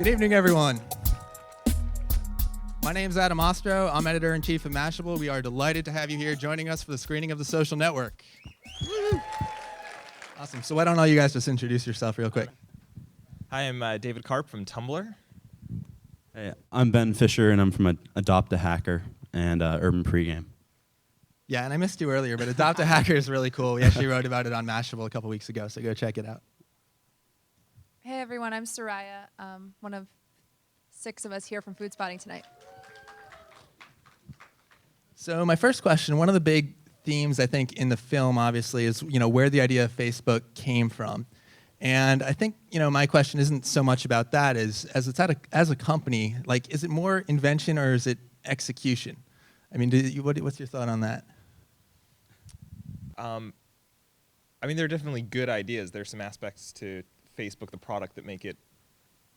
Good evening, everyone. My name is Adam Ostro. I'm editor-in-chief of Mashable. We are delighted to have you here joining us for the screening of The Social Network. Woo! Awesome. So why don't all you guys just introduce yourself real quick? Hi, I'm David Karp from Tumblr. Hey, I'm Ben Fisher, and I'm from Adopt a Hacker and Urban Pregame. Yeah, and I missed you earlier, but Adopt a Hacker is really cool. We actually wrote about it on Mashable a couple weeks ago, so go check it out. Hey everyone, I'm Soraya, one of 6 of us here from Food Spotting tonight. So my first question, one of the big themes I think in the film obviously is, where the idea of Facebook came from. And I think, my question isn't so much about that as a company, like, is it more invention or is it execution? I mean, what's your thought on that? There are definitely good ideas. There's some aspects to Facebook, the product, that make it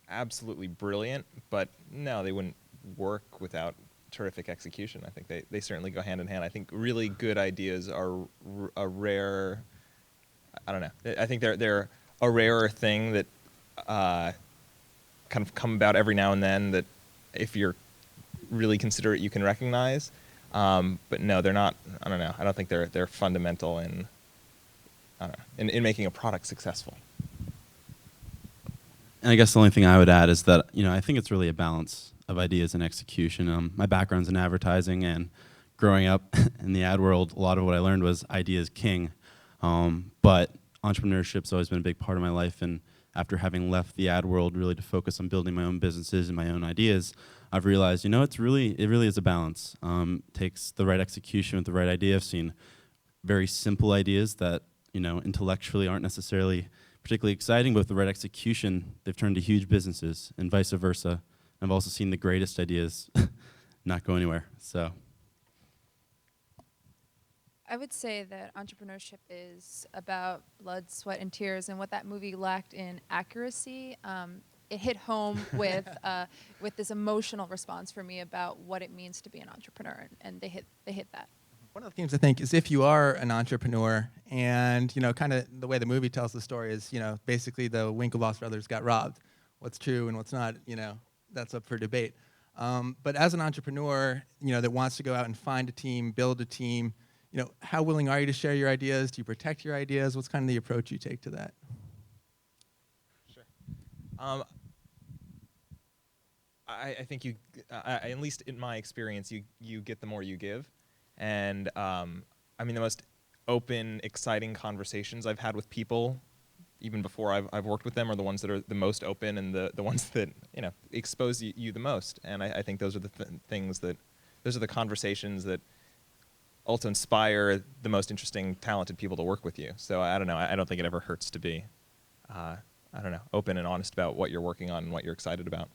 absolutely brilliant, but no, they wouldn't work without terrific execution. I think they certainly go hand in hand. I think really good ideas are a rare, I don't know, I think they're a rarer thing that kind of come about every now and then that if you're really considerate you can recognize. But no, they're not, I don't know, I don't think they're fundamental in, in making a product successful. And I guess the only thing I would add is that, I think it's really a balance of ideas and execution. My background's in advertising, and growing up in the ad world, a lot of what I learned was ideas king. But entrepreneurship's always been a big part of my life, and after having left the ad world really to focus on building my own businesses and my own ideas, I've realized, it really is a balance. Takes the right execution with the right idea. I've seen very simple ideas that, intellectually aren't necessarily particularly exciting, but with the right execution, they've turned to huge businesses, and vice versa. I've also seen the greatest ideas not go anywhere. So I would say that entrepreneurship is about blood, sweat, and tears, and what that movie lacked in accuracy, it hit home with this emotional response for me about what it means to be an entrepreneur, and they hit that. One of the themes I think is if you are an entrepreneur and, kind of the way the movie tells the story is, basically the Winklevoss brothers got robbed. What's true and what's not, that's up for debate. But as an entrepreneur, that wants to go out and find a team, build a team, how willing are you to share your ideas? Do you protect your ideas? What's kind of the approach you take to that? Sure. I think at least in my experience, you get the more you give. And the most open, exciting conversations I've had with people, even before I've worked with them, are the ones that are the most open and the ones that expose you the most. And I think those are the those are the conversations that also inspire the most interesting, talented people to work with you. So I don't know. I don't think it ever hurts to be, open and honest about what you're working on and what you're excited about.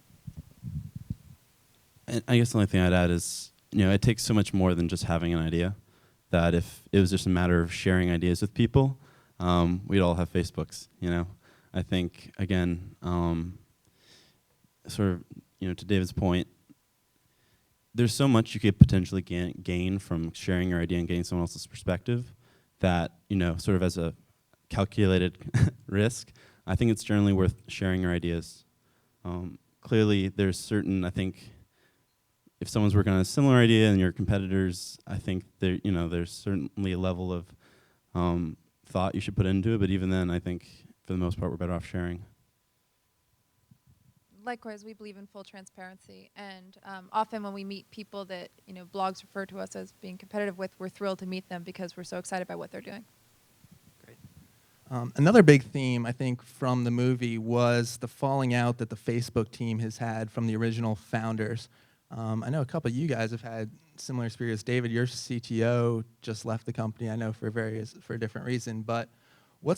and I guess the only thing I'd add is, it takes so much more than just having an idea, that if it was just a matter of sharing ideas with people, we'd all have Facebooks, I think, again, sort of, to David's point, there's so much you could potentially gain from sharing your idea and getting someone else's perspective that, sort of as a calculated risk, I think it's generally worth sharing your ideas. Clearly, there's certain, I think, if someone's working on a similar idea and your competitors, I think there's certainly a level of thought you should put into it. But even then, I think for the most part, we're better off sharing. Likewise, we believe in full transparency, and often when we meet people that blogs refer to us as being competitive with, we're thrilled to meet them because we're so excited by what they're doing. Great. Another big theme, I think, from the movie was the falling out that the Facebook team has had from the original founders. I know a couple of you guys have had similar experience. David, your CTO just left the company, I know for a different reason, but why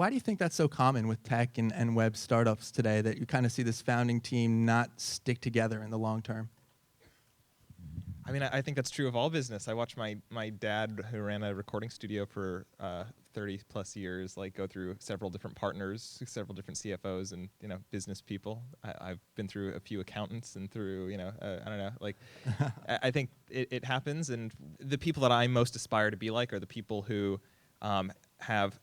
do you think that's so common with tech and web startups today, that you kind of see this founding team not stick together in the long term? I think that's true of all business. I watched my dad, who ran a recording studio for 30 plus years, go through several different partners, several different CFOs, and business people. I've been through a few accountants and through I don't know. I think it happens, and the people that I most aspire to be like are the people who have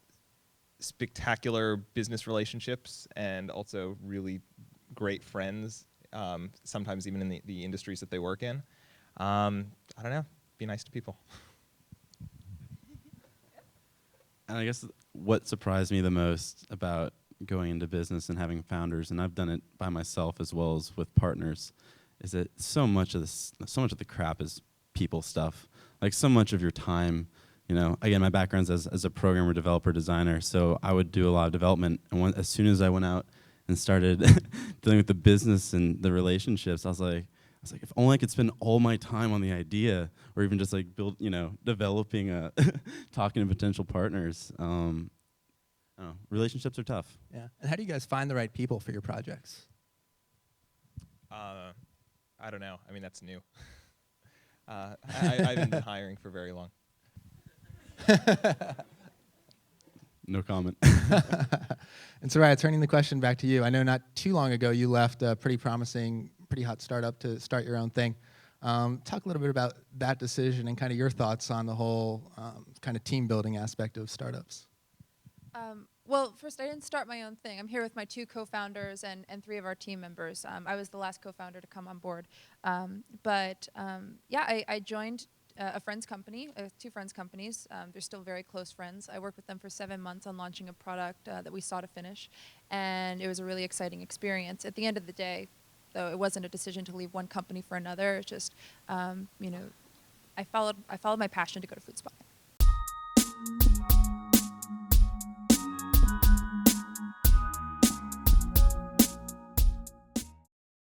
spectacular business relationships and also really great friends, sometimes even in the industries that they work in. I don't know. Be nice to people. And I guess what surprised me the most about going into business and having founders, and I've done it by myself as well as with partners, is that so much of the crap is people stuff. Like so much of your time, you know, again, my background's as a programmer, developer, designer, so I would do a lot of development. And as soon as I went out and started dealing with the business and the relationships, I was like, if only I could spend all my time on the idea, or even just like developing, talking to potential partners. I don't know, relationships are tough. Yeah. And how do you guys find the right people for your projects? I don't know. I mean, that's new. I haven't been hiring for very long. No comment. And Soraya, turning the question back to you. I know not too long ago you left a pretty promising, pretty hot startup to start your own thing. Talk a little bit about that decision and kind of your thoughts on the whole kind of team building aspect of startups. Well, first, I didn't start my own thing. I'm here with my 2 co-founders and 3 of our team members. I was the last co-founder to come on board. Yeah, I joined a friend's company, 2 friends' companies. They're still very close friends. I worked with them for 7 months on launching a product that we saw to finish, and it was a really exciting experience. At the end of the day, though, it wasn't a decision to leave one company for another. It's just, you know, I followed my passion to go to food spot.